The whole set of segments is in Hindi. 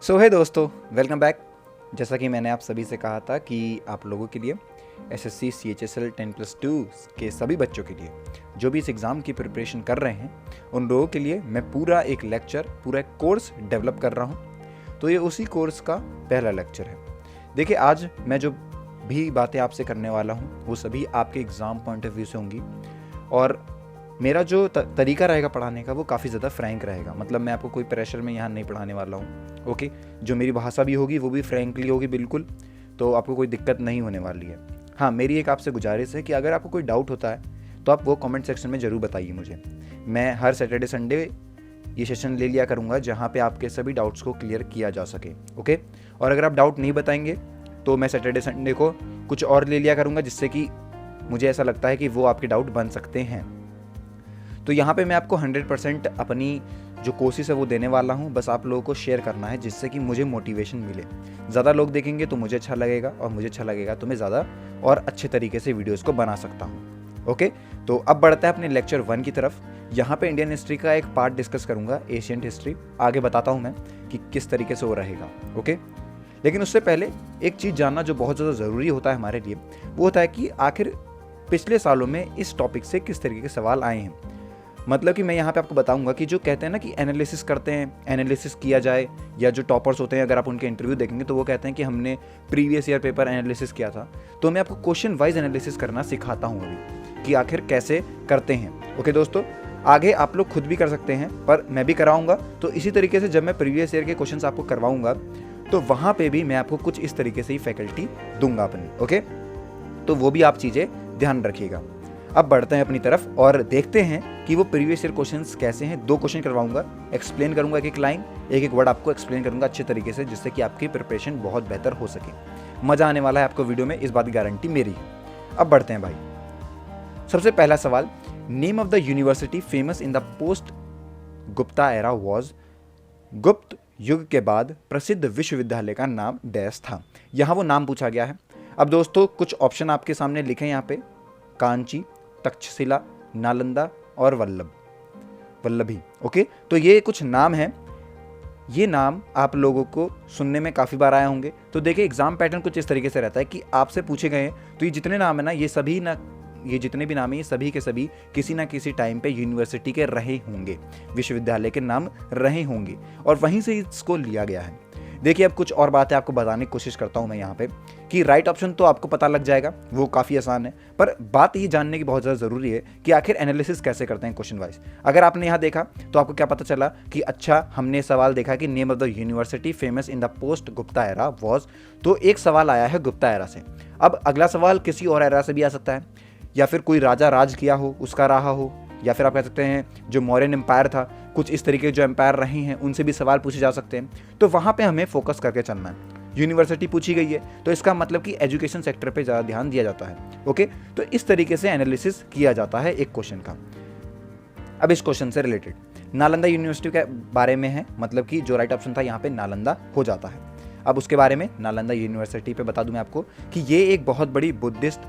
सो है दोस्तों, वेलकम बैक। जैसा कि मैंने आप सभी से कहा था कि आप लोगों के लिए एसएससी CHSL 10+2 के सभी बच्चों के लिए जो भी इस एग्ज़ाम की प्रिपरेशन कर रहे हैं, उन लोगों के लिए मैं पूरा एक कोर्स डेवलप कर रहा हूँ। तो ये उसी कोर्स का पहला लेक्चर है। देखिए, आज मैं जो भी बातें आपसे करने वाला हूँ वो सभी आपके एग्ज़ाम पॉइंट ऑफ व्यू से होंगी, और मेरा जो तरीका रहेगा पढ़ाने का वो काफ़ी ज़्यादा फ्रैंक रहेगा। मतलब मैं आपको कोई प्रेशर में यहाँ नहीं पढ़ाने वाला हूँ। ओके, जो मेरी भाषा भी होगी वो भी फ्रैंकली होगी बिल्कुल, तो आपको कोई दिक्कत नहीं होने वाली है। हाँ, मेरी एक आपसे गुजारिश है कि अगर आपको कोई डाउट होता है तो आप वो कमेंट सेक्शन में ज़रूर बताइए मुझे। मैं हर सैटरडे संडे ये सेशन ले लिया करूँगा जहाँ पे आपके सभी डाउट्स को क्लियर किया जा सके। ओके, और अगर आप डाउट नहीं बताएंगे तो मैं सैटरडे संडे को कुछ और ले लिया करूँगा, जिससे कि मुझे ऐसा लगता है कि वो आपके डाउट बन सकते हैं। तो यहाँ पे मैं आपको 100% अपनी जो कोशिश है वो देने वाला हूँ। बस आप लोगों को शेयर करना है, जिससे कि मुझे मोटिवेशन मिले। ज़्यादा लोग देखेंगे तो मुझे अच्छा लगेगा, और मुझे अच्छा लगेगा तो मैं ज़्यादा और अच्छे तरीके से वीडियोज़ को बना सकता हूँ। ओके, तो अब बढ़ते हैं अपने लेक्चर 1 की तरफ। यहाँ पे इंडियन हिस्ट्री का एक पार्ट डिस्कस करूँगा, एशियंट हिस्ट्री। आगे बताता हूँ मैं कि किस तरीके से वो रहेगा। ओके, लेकिन उससे पहले एक चीज़ जानना जो बहुत ज़्यादा ज़रूरी होता है हमारे लिए, वो होता है कि आखिर पिछले सालों में इस टॉपिक से किस तरीके के सवाल आए हैं। मतलब कि मैं यहाँ पे आपको बताऊंगा कि जो कहते हैं ना कि एनालिसिस करते हैं, एनालिसिस किया जाए, या जो टॉपर्स होते हैं अगर आप उनके इंटरव्यू देखेंगे तो वो कहते हैं कि हमने प्रीवियस ईयर पेपर एनालिसिस किया था। तो मैं आपको क्वेश्चन वाइज एनालिसिस करना सिखाता हूँ अभी कि आखिर कैसे करते हैं। ओके दोस्तों, आगे आप लोग खुद भी कर सकते हैं, पर मैं भी कराऊंगा। तो इसी तरीके से जब मैं प्रीवियस ईयर के क्वेश्चन आपको करवाऊंगा तो वहाँ पर भी मैं आपको कुछ इस तरीके से ही फैकल्टी दूंगा अपनी। ओके, तो वो भी आप चीज़ें ध्यान रखिएगा। अब बढ़ते हैं अपनी तरफ और देखते हैं कि वो प्रीवियस ईयर क्वेश्चंस कैसे हैं। 2 क्वेश्चन करवाऊंगा, एक्सप्लेन करूंगा एक एक लाइन, एक वर्ड आपको एक्सप्लेन करूंगा अच्छे तरीके से, जिससे कि आपकी प्रिपरेशन बहुत बेहतर हो सके। मज़ा आने वाला है आपको वीडियो में, इस बात की गारंटी मेरी है। अब बढ़ते हैं भाई। सबसे पहला सवाल, name of the university famous in the post Gupta era was. गुप्त युग के बाद प्रसिद्ध विश्वविद्यालय का नाम डैश था। यहाँ वो नाम पूछा गया है। अब दोस्तों कुछ ऑप्शन आपके सामने लिखे हैं यहाँ पे, कांची, तक्षशिला, नालंदा और वल्लभी। ओके, तो ये कुछ नाम हैं। ये नाम आप लोगों को सुनने में काफ़ी बार आए होंगे। तो देखिए, एग्जाम पैटर्न कुछ इस तरीके से रहता है कि आपसे पूछे गए हैं तो ये जितने नाम है ना, ये जितने भी नाम है, ये सभी के सभी किसी ना किसी टाइम पे यूनिवर्सिटी के रहे होंगे, विश्वविद्यालय के नाम रहे होंगे, और वहीं से इसको लिया गया है। देखिए, अब कुछ और बातें आपको बताने की कोशिश करता हूं मैं यहाँ पे कि राइट ऑप्शन तो आपको पता लग जाएगा, वो काफ़ी आसान है, पर बात ये जानने की बहुत ज़्यादा ज़रूरी है कि आखिर एनालिसिस कैसे करते हैं क्वेश्चन वाइज। अगर आपने यहाँ देखा तो आपको क्या पता चला कि अच्छा, हमने सवाल देखा कि name of the university famous in the post Gupta era was, तो एक सवाल आया है गुप्ता एरा से। अब अगला सवाल किसी और एरा से भी आ सकता है, या फिर कोई राजा राज किया हो उसका रहा हो, या फिर आप कह सकते हैं जो मौर्यन एम्पायर था, कुछ इस तरीके जो एम्पायर रहे हैं उनसे भी सवाल पूछे जा सकते हैं। तो वहाँ पे हमें फोकस करके चलना है। यूनिवर्सिटी पूछी गई है तो इसका मतलब कि एजुकेशन सेक्टर पे ज़्यादा ध्यान दिया जाता है। ओके, तो इस तरीके से एनालिसिस किया जाता है एक क्वेश्चन का। अब इस क्वेश्चन से रिलेटेड नालंदा यूनिवर्सिटी के बारे में है, मतलब कि जो राइट ऑप्शन था यहाँ पे नालंदा हो जाता है। अब उसके बारे में नालंदा यूनिवर्सिटी पे बता दूं मैं आपको कि ये एक बहुत बड़ी बुद्धिस्ट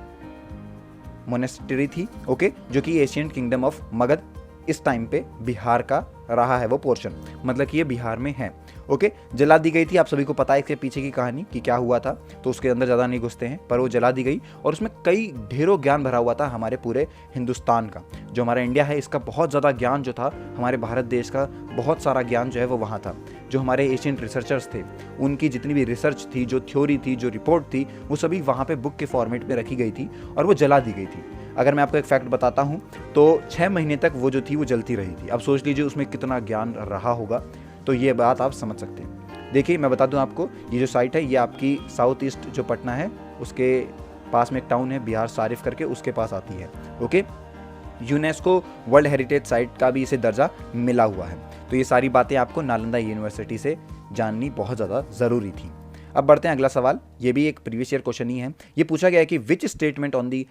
मोनेस्ट्री थी। ओके, जो कि एशियंट किंगडम ऑफ मगध इस टाइम पे बिहार का रहा है वो पोर्शन, मतलब कि ये बिहार में है। ओके, जला दी गई थी। आप सभी को पता है इसके पीछे की कहानी कि क्या हुआ था, तो उसके अंदर ज़्यादा नहीं घुसते हैं, पर वो जला दी गई और उसमें कई ढेरों ज्ञान भरा हुआ था हमारे पूरे हिंदुस्तान का। जो हमारा इंडिया है इसका बहुत ज़्यादा ज्ञान जो था, हमारे भारत देश का बहुत सारा ज्ञान जो है वो वहाँ था। जो हमारे एशियंट रिसर्चर्स थे उनकी जितनी भी रिसर्च थी, जो थ्योरी थी, जो रिपोर्ट थी, वो सभी वहाँ पे बुक के फॉर्मेट में रखी गई थी और वो जला दी गई थी। अगर मैं आपको एक फैक्ट बताता हूँ तो 6 महीने तक वो जो थी वो जलती रही थी। अब सोच लीजिए उसमें कितना ज्ञान रहा होगा, तो ये बात आप समझ सकते हैं। देखिए, मैं बता दूं आपको, ये जो साइट है ये आपकी साउथ ईस्ट जो पटना है उसके पास में एक टाउन है बिहार सारिफ करके, उसके पास आती है। Okay, UNESCO world heritage site का भी इसे दर्जा मिला हुआ है। तो ये सारी बातें आपको नालंदा यूनिवर्सिटी से जाननी बहुत ज़्यादा ज़रूरी थी। अब बढ़ते हैं अगला सवाल। ये भी एक प्रीवियस ईयर क्वेश्चन ही है। ये पूछा गया है कि which statement on the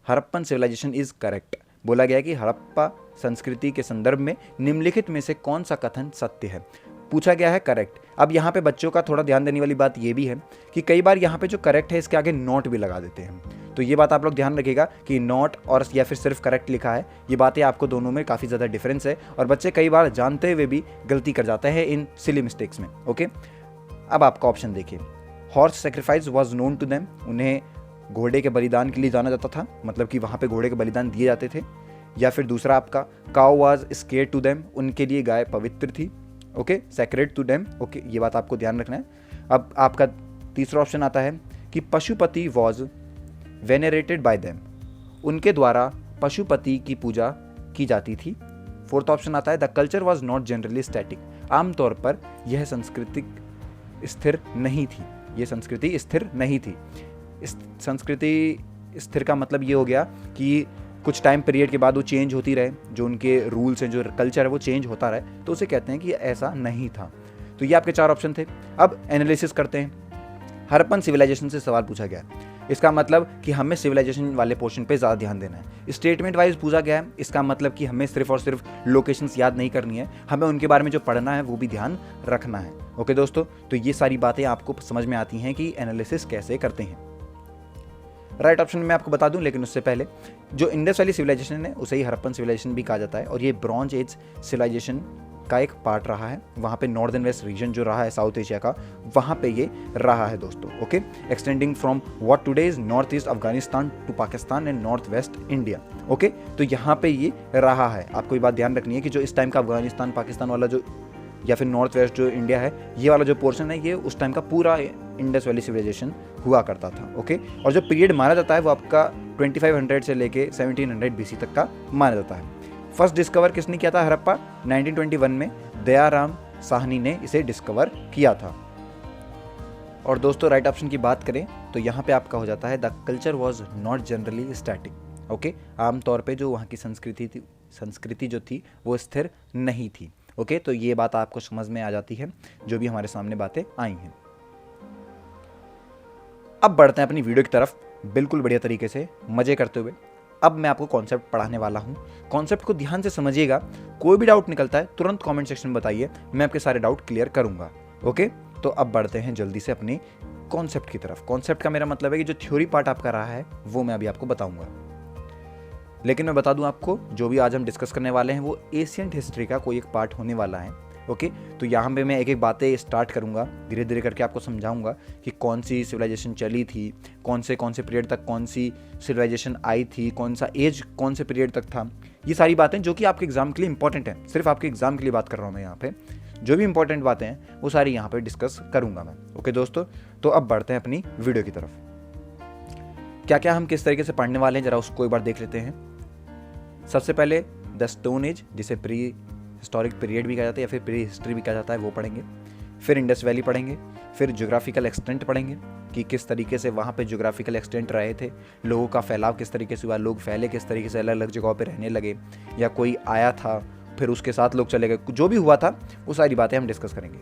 Harappan civilisation is correct. बोला गया है कि हड़प्पा संस्कृति के संदर्भ में निम्नलिखित में से कौन सा कथन सत्य है। पूछा गया है करेक्ट। अब यहाँ पे बच्चों का थोड़ा ध्यान देने वाली बात ये भी है कि कई बार यहाँ पे जो करेक्ट है इसके आगे नॉट भी लगा देते हैं। तो ये बात आप लोग ध्यान रखिएगा कि नॉट और या फिर सिर्फ करेक्ट लिखा है, ये बातें आपको दोनों में काफ़ी ज़्यादा डिफरेंस है और बच्चे कई बार जानते हुए भी गलती कर जाते हैं इन सिली मिस्टेक्स में। ओके, अब आपका ऑप्शन देखिए, horse sacrifice was known to them, उन्हें घोड़े के बलिदान के लिए जाना जाता था, मतलब कि वहाँ पे घोड़े के बलिदान दिए जाते थे। या फिर दूसरा आपका, cow was scared to them, उनके लिए गाय पवित्र थी, okay, sacred to them, okay, ये बात आपको ध्यान रखना है। अब आपका तीसरा ऑप्शन आता है कि पशुपति वॉज वेनेरेटेड बाय देम, उनके द्वारा पशुपति की पूजा की जाती थी। फोर्थ ऑप्शन आता है the culture was not generally static, आमतौर पर यह संस्कृति स्थिर नहीं थी, ये संस्कृति स्थिर नहीं थी। संस्कृति स्थिर का मतलब ये हो गया कि कुछ टाइम पीरियड के बाद वो चेंज होती रहे, जो उनके रूल्स हैं, जो कल्चर है वो चेंज होता रहे, तो उसे कहते हैं कि ऐसा नहीं था। तो ये आपके 4 ऑप्शन थे। अब एनालिसिस करते हैं। हड़प्पन सिविलाइजेशन से सवाल पूछा गया है, इसका मतलब कि हमें सिविलाइजेशन वाले पोर्शन पे ज़्यादा ध्यान देना है। स्टेटमेंट वाइज पूछा गया है, इसका मतलब कि हमें सिर्फ और सिर्फ लोकेशंस याद नहीं करनी है, हमें उनके बारे में जो पढ़ना है वो भी ध्यान रखना है। ओके दोस्तों, तो ये सारी बातें आपको समझ में आती हैं कि एनालिसिस कैसे करते हैं। राइट ऑप्शन में आपको बता दूं, लेकिन उससे पहले जो इंडस वैली सिविलाइजेशन है उसे ही हड़प्पन सिविलाइजेशन भी कहा जाता है, और ये ब्रॉन्ज एज सिविलाइजेशन का एक पार्ट रहा है। वहाँ पे नॉर्दर्न वेस्ट रीजन जो रहा है साउथ एशिया का, वहाँ पे ये रहा है दोस्तों। Okay, extending from what today is north east Afghanistan to Pakistan and north west India. Okay, तो यहाँ पे ये रहा है। आपको ये बात ध्यान रखनी है कि जो इस टाइम का अफगानिस्तान पाकिस्तान वाला जो, या फिर नॉर्थ वेस्ट जो इंडिया है, ये वाला जो पोर्शन है, ये उस टाइम का पूरा इंडस वैली सिविलाइजेशन हुआ करता था। ओके, और जो पीरियड माना जाता है वो आपका 2500 से लेके 1700 BC तक का माना जाता है। फर्स्ट डिस्कवर किसने किया था हड़प्पा? 1921 में दयाराम साहनी ने इसे डिस्कवर किया था। और दोस्तों राइट ऑप्शन की बात करें तो यहाँ पे आपका हो जाता है the culture was not generally static. Okay, आमतौर पे जो वहाँ की संस्कृति जो थी वो स्थिर नहीं थी। ओके, तो ये बात आपको समझ में आ जाती है जो भी हमारे सामने बातें आई हैं। अब बढ़ते हैं अपनी वीडियो की तरफ बिल्कुल बढ़िया तरीके से मजे करते हुए। अब मैं आपको कॉन्सेप्ट पढ़ाने वाला हूँ, कॉन्सेप्ट को ध्यान से समझिएगा। कोई भी डाउट निकलता है तुरंत कमेंट सेक्शन में बताइए, मैं आपके सारे डाउट क्लियर करूंगा। ओके, तो अब बढ़ते हैं जल्दी से अपनी कॉन्सेप्ट की तरफ। कॉन्सेप्ट का मेरा मतलब है कि जो थ्योरी पार्ट आपका रहा है वो मैं अभी आपको बताऊंगा, लेकिन मैं बता दूं आपको जो भी आज हम डिस्कस करने वाले हैं वो एशियंट हिस्ट्री का कोई एक पार्ट होने वाला है। ओके, तो यहाँ पे मैं एक एक बातें स्टार्ट करूँगा, धीरे धीरे करके आपको समझाऊंगा कि कौन सी सिविलाइजेशन चली थी, कौन से पीरियड तक कौन सी सिविलाइजेशन आई थी, कौन सा एज कौन से पीरियड तक था। ये सारी बातें जो कि आपके एग्जाम के लिए इंपॉर्टेंट है, सिर्फ आपके एग्जाम के लिए बात कर रहा हूँ मैं यहाँ पे। जो भी इंपॉर्टेंट बातें हैं वो सारी यहाँ पे डिस्कस करूँगा मैं। ओके दोस्तों, तो अब बढ़ते हैं अपनी वीडियो की तरफ। क्या क्या हम किस तरीके से पढ़ने वाले हैं जरा उसको एक बार देख लेते हैं। सबसे पहले द स्टोन एज, जिसे प्री हिस्टोरिक पीरियड भी कहा जाता है या फिर प्री हिस्ट्री भी कहा जाता है, वो पढ़ेंगे। फिर इंडस वैली पढ़ेंगे। फिर ज्योग्राफिकल एक्सटेंट पढ़ेंगे कि किस तरीके से वहाँ पे ज्योग्राफिकल एक्सटेंट रहे थे, लोगों का फैलाव किस तरीके से हुआ, लोग फैले किस तरीके से, अलग अलग जगहों पे रहने लगे, या कोई आया था फिर उसके साथ लोग चले गए, जो भी हुआ था वो सारी बातें हम डिस्कस करेंगे।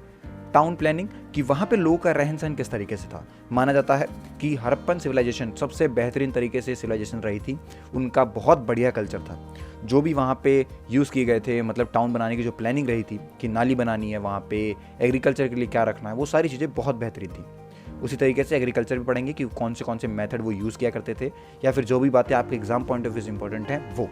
टाउन प्लानिंग कि वहाँ पे लोगों का रहन सहन किस तरीके से था। माना जाता है कि हड़प्पन सिविलाइजेशन सबसे बेहतरीन तरीके से सिविलाइजेशन रही थी, उनका बहुत बढ़िया कल्चर था। जो भी वहाँ पे यूज़ किए गए थे, मतलब टाउन बनाने की जो प्लानिंग रही थी कि नाली बनानी है वहाँ पे, एग्रीकल्चर के लिए क्या रखना है, वो सारी चीज़ें बहुत बेहतरीन थी। उसी तरीके से एग्रीकल्चर भी पढ़ेंगे कि कौन से मेथड वो यूज़ किया करते थे, या फिर जो भी बातें आपके एग्जाम पॉइंट ऑफ व्यू से इंपॉर्टेंट हैं वो।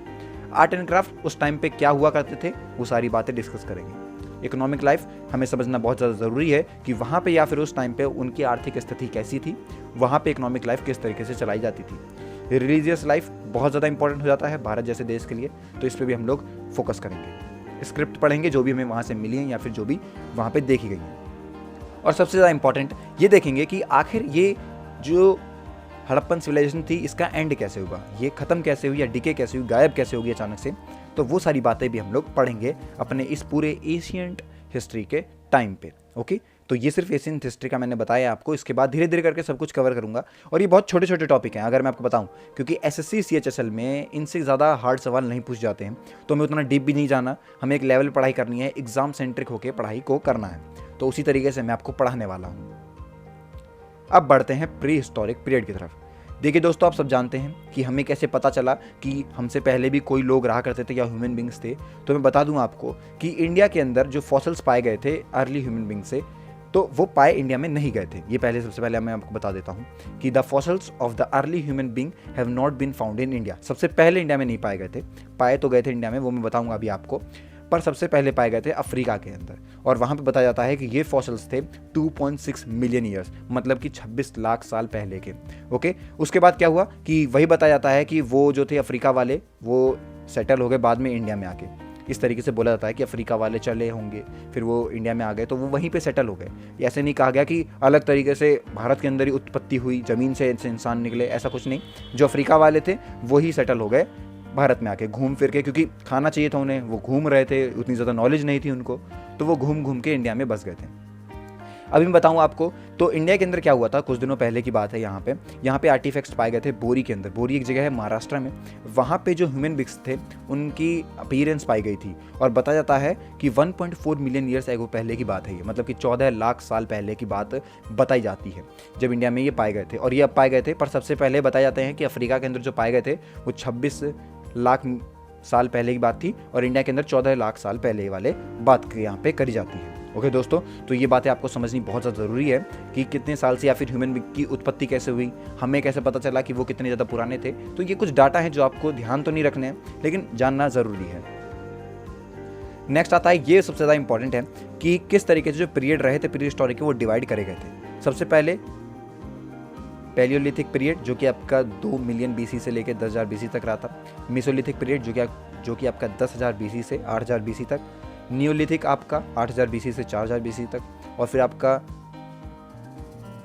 आर्ट एंड क्राफ्ट उस टाइम पे क्या हुआ करते थे वो सारी बातें डिस्कस करेंगे। इकोनॉमिक लाइफ हमें समझना बहुत ज़्यादा ज़रूरी है कि वहाँ पे या फिर उस टाइम पे उनकी आर्थिक स्थिति कैसी थी, वहाँ पे इकोनॉमिक लाइफ किस तरीके से चलाई जाती थी। रिलीजियस लाइफ बहुत ज़्यादा इंपॉर्टेंट हो जाता है भारत जैसे देश के लिए, तो इस पर भी हम लोग फोकस करेंगे। स्क्रिप्ट पढ़ेंगे जो भी हमें वहाँ से मिली हैं या फिर जो भी वहाँ पे देखी गई हैं। और सबसे ज़्यादा इंपॉर्टेंट ये देखेंगे कि आखिर ये जो हड़प्पन सिविलाइजेशन थी इसका एंड कैसे हुआ, ये ख़त्म कैसे हुई या डिके कैसे हुई, गायब कैसे होगी अचानक से। तो वो सारी बातें भी हम लोग पढ़ेंगे अपने इस पूरे एशियंट हिस्ट्री के टाइम पे। ओके, तो ये सिर्फ एशियंट हिस्ट्री का मैंने बताया आपको, इसके बाद धीरे धीरे करके सब कुछ कवर करूंगा। और ये बहुत छोटे छोटे टॉपिक हैं अगर मैं आपको बताऊं, क्योंकि एसएससी सीएचएसएल में इनसे ज़्यादा हार्ड सवाल नहीं पूछ जाते हैं, तो हमें उतना डीप भी नहीं जाना, हमें एक लेवल पढ़ाई करनी है, एग्जाम सेंट्रिक होकर पढ़ाई को करना है। तो उसी तरीके से मैं आपको पढ़ाने वाला हूँ। अब बढ़ते हैं प्री हिस्टोरिक पीरियड की तरफ। देखिए दोस्तों, आप सब जानते हैं कि हमें कैसे पता चला कि हमसे पहले भी कोई लोग रहा करते थे या ह्यूमन बींग्स थे। तो मैं बता दूं आपको कि इंडिया के अंदर जो फॉसिल्स पाए गए थे अर्ली ह्यूमन बींग से, तो वो पाए इंडिया में नहीं गए थे। ये सबसे पहले मैं आपको बता देता हूँ कि the fossils of the early human being have not been found in India. सबसे पहले इंडिया में नहीं पाए गए थे, पाए तो गए थे इंडिया में, वो मैं बताऊँगा अभी आपको। पर सबसे पहले पाए गए थे अफ्रीका के अंदर, और वहाँ पे बताया जाता है कि ये फॉसिल्स थे 2.6 मिलियन ईयर्स, मतलब कि 26 लाख साल पहले के। ओके, उसके बाद क्या हुआ कि वही बताया जाता है कि वो जो थे अफ्रीका वाले वो सेटल हो गए बाद में इंडिया में आके। इस तरीके से बोला जाता है कि अफ्रीका वाले चले होंगे, फिर वो इंडिया में आ गए तो वो वहीं पे सेटल हो गए। ऐसे नहीं कहा गया कि अलग तरीके से भारत के अंदर ही उत्पत्ति हुई, ज़मीन से इंसान निकले, ऐसा कुछ नहीं। जो अफ्रीका वाले थे वही सेटल हो गए भारत में आके घूम फिर के, क्योंकि खाना चाहिए था उन्हें, वो घूम रहे थे, उतनी ज़्यादा नॉलेज नहीं थी उनको, तो वो घूम घूम के इंडिया में बस गए थे। अभी मैं बताऊँ आपको तो इंडिया के अंदर क्या हुआ था, कुछ दिनों पहले की बात है। यहाँ पे आर्टिफैक्ट्स पाए गए थे बोरी के अंदर। बोरी एक जगह है महाराष्ट्र में, वहाँ पे जो ह्यूमन बींग्स थे उनकी अपीयरेंस पाई गई थी, और बताया जाता है कि 1.4 मिलियन ईयर्स एगो पहले की बात है ये, मतलब कि 14 लाख साल पहले की बात बताई जाती है जब इंडिया में ये पाए गए थे। और ये अब पाए गए थे, पर सबसे पहले बताए जाते हैं कि अफ्रीका के अंदर जो पाए गए थे वो 26 लाख साल पहले की बात थी, और इंडिया के अंदर 14 लाख साल पहले वाले बात यहाँ पे करी जाती है। ओके दोस्तों, तो ये बातें आपको समझनी बहुत ज़्यादा ज़रूरी है कि कितने साल से या फिर ह्यूमन बीइंग की उत्पत्ति कैसे हुई, हमें कैसे पता चला कि वो कितने ज़्यादा पुराने थे। तो ये कुछ डाटा है जो आपको ध्यान तो नहीं रखने हैं, लेकिन जानना ज़रूरी है। नेक्स्ट आता है, ये सबसे ज़्यादा इंपॉर्टेंट है कि किस तरीके से जो पीरियड रहे थे प्री हिस्टोरिक के, वो डिवाइड करे गए थे। सबसे पहले पैलियोलिथिक पीरियड जो कि आपका 2 मिलियन BC से लेकर 10,000 BC तक रहा था। मेसोलिथिक पीरियड जो कि आपका 10,000 BC से 8,000 BC तक। नियोलिथिक आपका 8,000 BC से 4,000 BC तक, और फिर आपका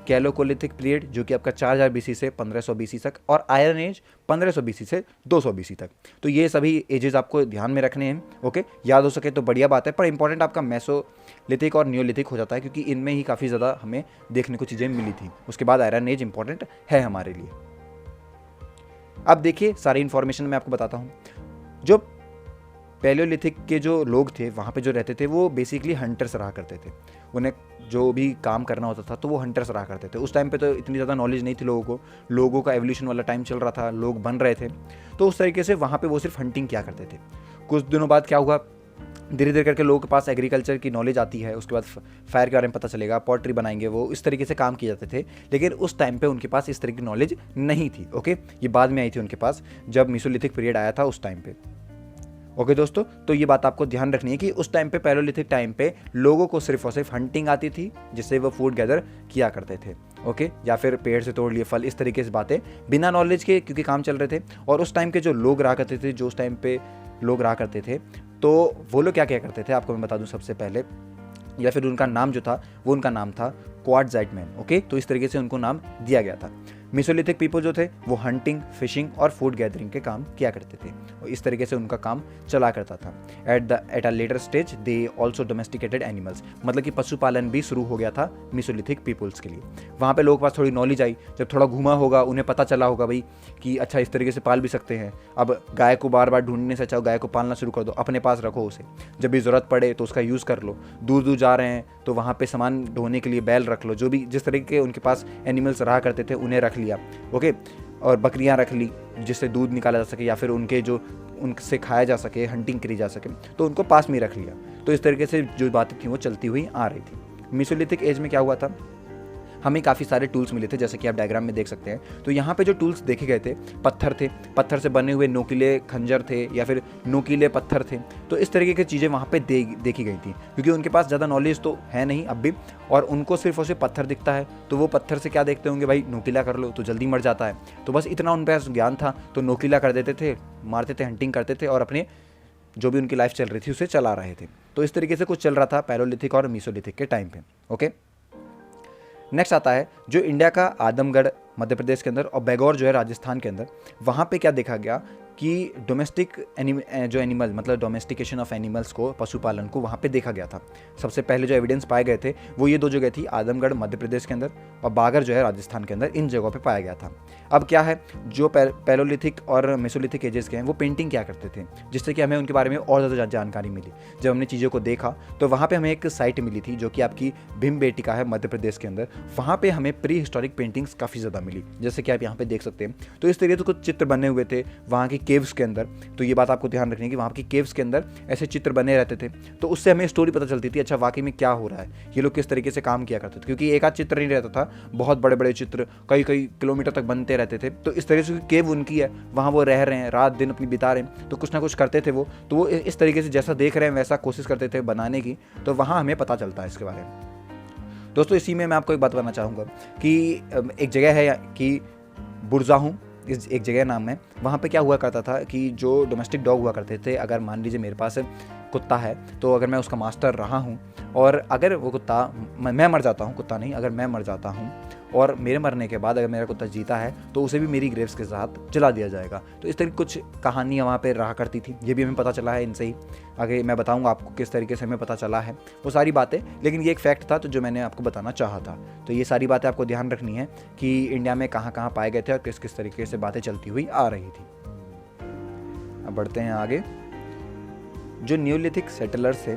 कैलोकोलिथिक पीरियड जो कि आपका 4,000 BC से 1,500 BC तक, और आयरन एज 1,500 BC से 200 BC तक। तो ये सभी एजेस आपको ध्यान में रखने हैं। ओके, याद हो सके तो बढ़िया बात है, पर इंपॉर्टेंट आपका मेसोलिथिक और नियोलिथिक हो जाता है, क्योंकि इनमें ही काफ़ी ज़्यादा हमें देखने को चीज़ें मिली थी। उसके बाद आयरन एज इंपॉर्टेंट है हमारे लिए। अब देखिए सारी इन्फॉर्मेशन मैं आपको बताता हूँ। जो पैलियोलिथिक के जो लोग थे वहाँ पे जो रहते थे वो बेसिकली हंटर्स रहा करते थे। उन्हें जो भी काम करना होता था तो वो हंटर्स रहा करते थे। उस टाइम पे तो इतनी ज़्यादा नॉलेज नहीं थी लोगों का एवोल्यूशन वाला टाइम चल रहा था, लोग बन रहे थे, तो उस तरीके से वहाँ पे वो सिर्फ हंटिंग किया करते थे। कुछ दिनों बाद क्या हुआ, धीरे धीरे करके लोगों के पास एग्रीकल्चर की नॉलेज आती है, उसके बाद फायर के बारे में पता चलेगा, पॉटरी बनाएंगे, वो इस तरीके से काम किए जाते थे। लेकिन उस टाइम पे उनके पास इस तरह की नॉलेज नहीं थी। ओके, ये बाद में आई थी उनके पास जब मेसोलिथिक पीरियड आया था उस टाइम पे। ओके दोस्तों, तो ये बात आपको ध्यान रखनी है कि उस टाइम पे पैलियोलिथिक टाइम पे लोगों को सिर्फ और सिर्फ हंटिंग आती थी, जिससे वो फूड गैदर किया करते थे। ओके, या फिर पेड़ से तोड़ लिए फल, इस तरीके से बातें बिना नॉलेज के, क्योंकि काम चल रहे थे। और उस टाइम के जो लोग रहा करते थे, जो उस टाइम पे लोग रहा करते थे, तो वो लोग क्या क्या करते थे आपको मैं बता दूं सबसे पहले, या फिर उनका नाम जो था वो उनका नाम था क्वाडजाइट मैन। ओके, तो इस तरीके से उनको नाम दिया गया था। मेसोलिथिक पीपल जो थे वो हंटिंग, फिशिंग और फूड गैदरिंग के काम किया करते थे, और इस तरीके से उनका काम चला करता था। At a later stage they also domesticated animals, मतलब कि पशुपालन भी शुरू हो गया था मेसोलिथिक पीपल्स के लिए। वहाँ पे लोगों के पास थोड़ी नॉलेज आई, जब थोड़ा घूमा होगा उन्हें पता चला होगा भाई कि अच्छा इस तरीके से पाल भी सकते हैं। अब गाय को बार बार ढूंढने से अच्छा गाय को पालना शुरू कर दो, अपने पास रखो उसे, जब भी ज़रूरत पड़े तो उसका यूज़ कर लो। दूर दूर जा रहे हैं तो वहाँ पे सामान ढोने के लिए बैल रख लो, जो भी जिस तरीके के उनके पास एनिमल्स रहा करते थे उन्हें रख लिया। ओके, और बकरियां रख ली जिससे दूध निकाला जा सके, या फिर उनके जो उनसे खाया जा सके, हंटिंग करी जा सके, तो उनको पास में रख लिया। तो इस तरीके से जो बातें थी वो चलती हुई आ रही थी। मेसोलिथिक एज में क्या हुआ था, हमें काफ़ी सारे टूल्स मिले थे, जैसे कि आप डायग्राम में देख सकते हैं। तो यहाँ पे जो टूल्स देखे गए थे, पत्थर से बने हुए नोकीले खंजर थे, या फिर नोकीले पत्थर थे। तो इस तरीके की चीज़ें वहाँ पे देखी गई थी, क्योंकि उनके पास ज़्यादा नॉलेज तो है नहीं अब भी, और उनको सिर्फ और सिर्फ पत्थर दिखता है, तो वो पत्थर से क्या देखते होंगे, भाई नोकीला कर लो तो जल्दी मर जाता है। तो बस इतना उन पास ज्ञान था, तो नोकीला कर देते थे, मारते थे, हंटिंग करते थे, और अपने जो भी उनकी लाइफ चल रही थी उसे चला रहे थे। तो इस तरीके से कुछ चल रहा था पैलियोलिथिक और मेसोलिथिक के टाइम पे। ओके, नेक्स्ट आता है जो इंडिया का आदमगढ़ मध्य प्रदेश के अंदर और बैगौर जो है राजस्थान के अंदर, वहाँ पे क्या देखा गया कि डोमेस्टिक जो एनिमल, मतलब डोमेस्टिकेशन ऑफ एनिमल्स को, पशुपालन को वहाँ पे देखा गया था। सबसे पहले जो एविडेंस पाए गए थे वो ये दो जगह थी, आदमगढ़ मध्य प्रदेश के अंदर और बागर जो है राजस्थान के अंदर, इन जगहों पे पाया गया था। अब क्या है, जो पैलियोलिथिक और मेसोलिथिक एजेस के हैं वो पेंटिंग क्या करते थे, जिससे कि हमें उनके बारे में और ज़्यादा जानकारी मिली। जब हमने चीज़ों को देखा तो वहाँ पर हमें एक साइट मिली थी जो कि आपकी भीमबेटका है मध्य प्रदेश के अंदर। वहाँ पर हमें प्री हिस्टोरिक पेंटिंग्स काफ़ी ज़्यादा मिली, जैसे कि आप यहाँ पर देख सकते हैं। तो इस तरीके से कुछ चित्र बने हुए थे, वहाँ की केव्स के अंदर, तो ये बात आपको ध्यान रखनी है कि वहाँ की केव्स के अंदर ऐसे चित्र बने रहते थे, तो उससे हमें स्टोरी पता चलती थी, अच्छा वाकई में क्या हो रहा है, ये लोग किस तरीके से काम किया करते थे, क्योंकि एक आध चित्र नहीं रहता था, बहुत बड़े बड़े चित्र कई कई किलोमीटर तक बनते रहते थे। तो इस तरीके से केव उनकी है, वहाँ वो रह रहे हैं, रात दिन अपनी बिता रहे हैं, तो कुछ ना कुछ करते थे वो, तो वो इस तरीके से जैसा देख रहे हैं वैसा कोशिश करते थे बनाने की, तो वहाँ हमें पता चलता है इसके बारे में। दोस्तों इसी में मैं आपको एक बात बताना चाहूँगा कि एक जगह है कि बुरजाहू, इस एक जगह नाम है, वहाँ पे क्या हुआ करता था कि जो डोमेस्टिक डॉग हुआ करते थे, अगर मान लीजिए मेरे पास कुत्ता है, तो अगर मैं उसका मास्टर रहा हूँ और अगर वो कुत्ता, मैं मर जाता हूँ, कुत्ता नहीं, अगर मैं मर जाता हूँ और मेरे मरने के बाद अगर मेरा कुत्ता जीता है तो उसे भी मेरी ग्रेव्स के साथ जला दिया जाएगा। तो इस तरह की कुछ कहानियाँ वहाँ पे रहा करती थी, ये भी हमें पता चला है इनसे ही। आगे मैं बताऊँगा आपको किस तरीके से हमें पता चला है वो सारी बातें, लेकिन ये एक फैक्ट था तो जो मैंने आपको बताना चाहा था। तो ये सारी बातें आपको ध्यान रखनी है कि इंडिया में कहाँ कहाँ पाए गए थे और किस किस तरीके से बातें चलती हुई आ रही थी। अब बढ़ते हैं आगे। जो न्यूलिथिक सेटलर्स थे,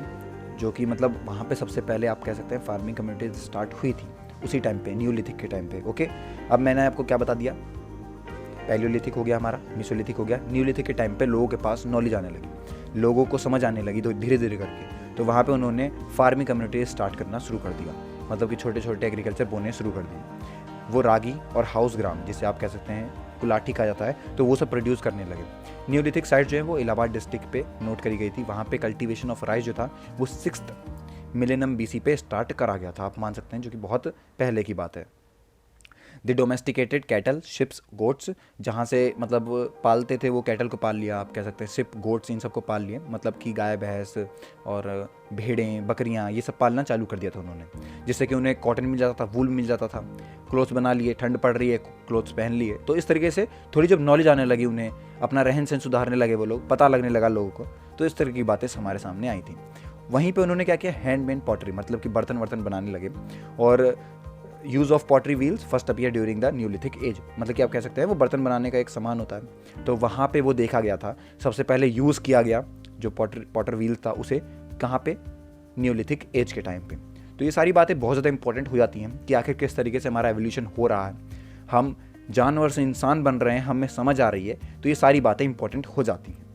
जो कि मतलब वहाँ पे सबसे पहले आप कह सकते हैं फार्मिंग कम्युनिटी स्टार्ट हुई थी उसी टाइम पे, न्यूलिथिक के टाइम पे। ओके, अब मैंने आपको क्या बता दिया, पैलियोलिथिक हो गया हमारा, मेसोलिथिक हो गया। न्यूलिथिक के टाइम पे लोगों के पास नॉलेज आने लगी, लोगों को समझ आने लगी, तो धीरे धीरे करके तो वहाँ पे उन्होंने फार्मिंग कम्युनिटी स्टार्ट करना शुरू कर दिया, मतलब कि छोटे छोटे एग्रीकल्चर बोने शुरू कर दिए। वो रागी और हाउस ग्राम, जिसे आप कह सकते हैं कुलाठी कहा जाता है, तो वो सब प्रोड्यूस करने लगे। न्यूलिथिक साइट जो है वो इलाहाबाद डिस्ट्रिक्ट पे नोट करी गई थी। वहाँ पे कल्टीवेशन ऑफ राइस जो था वो 6th मिलेनियम BC पे स्टार्ट करा गया था, आप मान सकते हैं, जो कि बहुत पहले की बात है। The domesticated cattle, ships, goats, जहाँ से मतलब पालते थे वो कैटल को पाल लिया, आप कह सकते हैं शिप, गोट्स, इन सबको पाल लिए, मतलब कि गाय भैंस और भेड़ें, बकरियाँ, ये सब पालना चालू कर दिया था उन्होंने, जिससे कि उन्हें कॉटन मिल जाता था, वूल मिल जाता था, क्लोथ्स बना लिए, ठंड पड़ रही है क्लोथ्स पहन लिए। तो इस तरीके से थोड़ी जब नॉलेज आने लगी उन्हें, अपना रहन सहन सुधारने लगे वो लोग, पता लगने लगा लोगों को, तो इस तरह की बातें हमारे सामने आई थी। वहीं पे उन्होंने क्या किया, हैंडमेड पॉटरी, मतलब कि बर्तन वर्तन बनाने लगे। और use of pottery wheels first appear during the neolithic age, मतलब कि आप कह सकते हैं वो बर्तन बनाने का एक सामान होता है, तो वहाँ पे वो देखा गया था, सबसे पहले यूज़ किया गया जो पॉटर व्हील्स था उसे, कहाँ पे, न्यूलिथिक एज के टाइम पे। तो ये सारी बातें बहुत ज़्यादा इंपॉर्टेंट हो जाती हैं कि आखिर किस तरीके से हमारा एवोल्यूशन हो रहा है, हम जानवर से इंसान बन रहे हैं, हमें समझ आ रही है, तो ये सारी बातें इंपॉर्टेंट हो जाती हैं।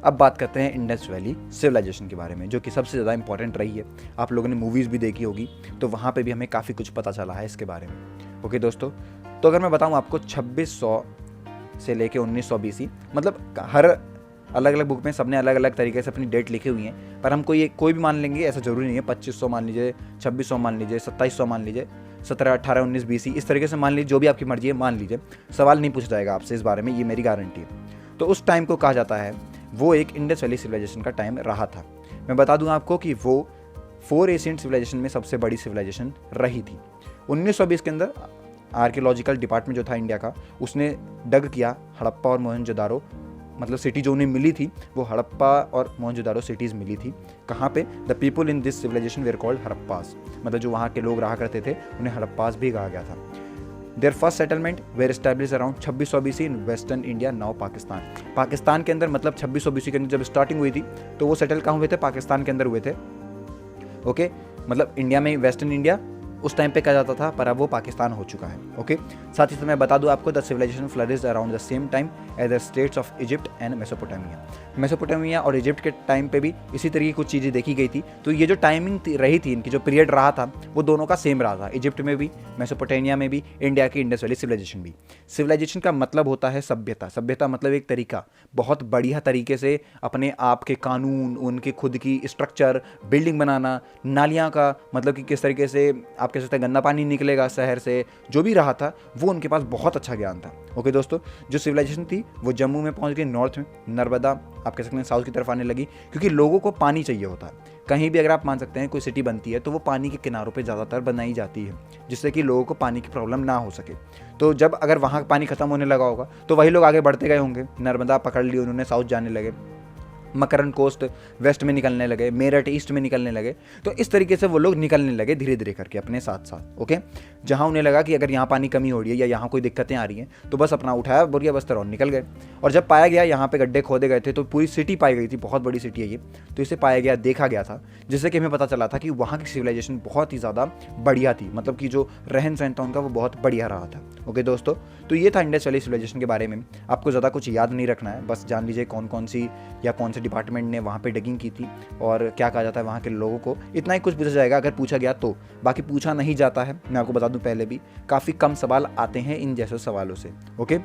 अब बात करते हैं इंडस वैली सिविलाइजेशन के बारे में, जो कि सबसे ज़्यादा इंपॉर्टेंट रही है। आप लोगों ने मूवीज़ भी देखी होगी, तो वहाँ पे भी हमें काफ़ी कुछ पता चला है इसके बारे में। ओके दोस्तों, तो अगर मैं बताऊँ आपको 2600 से लेके 1900 BC, मतलब हर अलग अलग बुक में सबने अलग अलग तरीके से अपनी डेट लिखी हुई हैं, पर हम कोई भी मान लेंगे, ऐसा ज़रूरी नहीं है। 2500 मान लीजिए, 2600 मान लीजिए, 2700 मान लीजिए, 17, 18, 19 BC, इस तरीके से मान लीजिए, जो भी आपकी मर्जी है मान लीजिए, सवाल नहीं पूछा जाएगा आपसे इस बारे में, ये मेरी गारंटी है। तो उस टाइम को कहा जाता है, वो एक इंडस वैली सिविलाइजेशन का टाइम रहा था। मैं बता दूं आपको कि वो 4 एशियंट सिविलाइजेशन में सबसे बड़ी सिविलाइजेशन रही थी। 1920 के अंदर आर्कियोलॉजिकल डिपार्टमेंट जो था इंडिया का, उसने डग किया हड़प्पा और मोहनजोदारो, मतलब सिटी जो उन्हें मिली थी वो हड़प्पा और मोहनजोदारो सिटीज़ मिली थी। कहाँ पे, the people in this civilisation were called Harappas, मतलब जो वहाँ के लोग रहा करते थे उन्हें हड़प्पास भी कहा गया था। Their first settlement were establish around 2600 BC in western India, now Pakistan. Pakistan के अंदर, मतलब 2600 BC के अंदर जब स्टार्टिंग हुई थी, तो वो सेटल कहाँ हुए थे, पाकिस्तान के अंदर हुए थे। ओके, मतलब इंडिया में वेस्टर्न इंडिया उस टाइम पे कहा जाता था, पर अब वो पाकिस्तान हो चुका है। ओके, साथ ही साथ मैं बता दूं आपको, the civilisation flourished around the same time as the states of Egypt and Mesopotamia. Mesopotamia और इजिप्ट के टाइम पे भी इसी तरीके की कुछ चीज़ें देखी गई थी। तो ये जो टाइमिंग रही थी, इनकी जो पीरियड रहा था, वो दोनों का सेम रहा था, इजिप्ट में भी, मेसोपोटामिया में भी, इंडिया की इंडस वैली सिविलाइजेशन भी। सिविलाइजेशन का मतलब होता है सभ्यता। सभ्यता मतलब एक तरीका, बहुत बढ़िया तरीके से अपने आप के कानून, उनके खुद की स्ट्रक्चर, बिल्डिंग बनाना, नालियाँ का, मतलब कि किस तरीके से आप कह सकते हैं गंदा पानी निकलेगा शहर से, जो भी रहा था वो उनके पास बहुत अच्छा ज्ञान था। ओके दोस्तों, जो सिविलाइजेशन थी वो जम्मू में पहुंच गई, नॉर्थ में, नर्मदा आप कह सकते हैं साउथ की तरफ आने लगी, क्योंकि लोगों को पानी चाहिए होता है। कहीं भी अगर आप मान सकते हैं कोई सिटी बनती है तो वो पानी के किनारों पे ज़्यादातर बनाई जाती है, जिससे कि लोगों को पानी की प्रॉब्लम ना हो सके। तो जब अगर वहाँ पानी खत्म होने लगा होगा तो वही लोग आगे बढ़ते गए होंगे, नर्मदा पकड़ ली उन्होंने, साउथ जाने लगे। मकरन कोस्ट वेस्ट में निकलने लगे, मेरठ ईस्ट में निकलने लगे। तो इस तरीके से वो लोग निकलने लगे धीरे धीरे करके अपने साथ साथ। ओके, जहाँ उन्हें लगा कि अगर यहाँ पानी कमी हो रही है या यहाँ कोई दिक्कतें आ रही हैं तो बस अपना उठाया बोरिया बस्तर और निकल गए। और जब पाया गया यहाँ पे गड्ढे खोदे गए थे तो पूरी सिटी पाई गई थी, बहुत बड़ी सिटी है ये, तो इसे पाया गया, देखा गया था, जिससे कि हमें पता चला था कि वहाँ की सिविलाइजेशन बहुत ही ज़्यादा बढ़िया थी, मतलब कि जो रहन सहन था उनका वो बहुत बढ़िया रहा था। ओके दोस्तों, तो ये था इंडस वैली सिविलाइजेशन के बारे में। आपको ज़्यादा कुछ याद नहीं रखना है, बस जान लीजिए कौन कौन सी या कौन से डिपार्टमेंट ने वहाँ पे डिगिंग की थी और क्या कहा जाता है वहाँ के लोगों को, इतना ही कुछ पूछा जाएगा अगर पूछा गया तो। बाकी पूछा नहीं जाता है, मैं आपको बता दूं पहले भी, काफ़ी कम सवाल आते हैं इन जैसे सवालों से। ओके,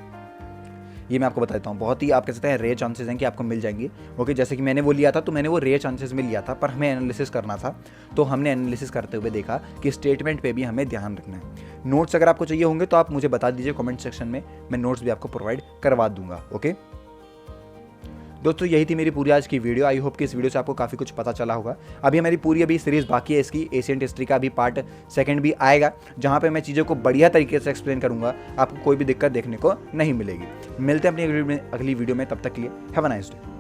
ये मैं आपको बता देता हूँ, बहुत ही आप कह सकते हैं रेयर चांसेस हैं कि आपको मिल जाएंगे। ओके, जैसे कि मैंने वो लिया था तो मैंने वो रेयर चांसेस में लिया था, पर हमें एनालिसिस करना था तो हमने एनालिसिस करते हुए देखा कि स्टेटमेंट पे भी हमें ध्यान रखना है। नोट्स अगर आपको चाहिए होंगे तो आप मुझे बता दीजिए कमेंट सेक्शन में, मैं नोट्स भी आपको प्रोवाइड करवा दूंगा। ओके दोस्तों, यही थी मेरी पूरी आज की वीडियो। आई होप कि इस वीडियो से आपको काफ़ी कुछ पता चला होगा। अभी हमारी पूरी सीरीज़ बाकी है इसकी, एशियंट हिस्ट्री का भी पार्ट 2 भी आएगा, जहाँ पे मैं चीज़ों को बढ़िया तरीके से एक्सप्लेन करूँगा, आपको कोई भी दिक्कत देखने को नहीं मिलेगी। मिलते हैं अपनी अगली वीडियो में, तब तक के लिए हैव अ नाइस डे।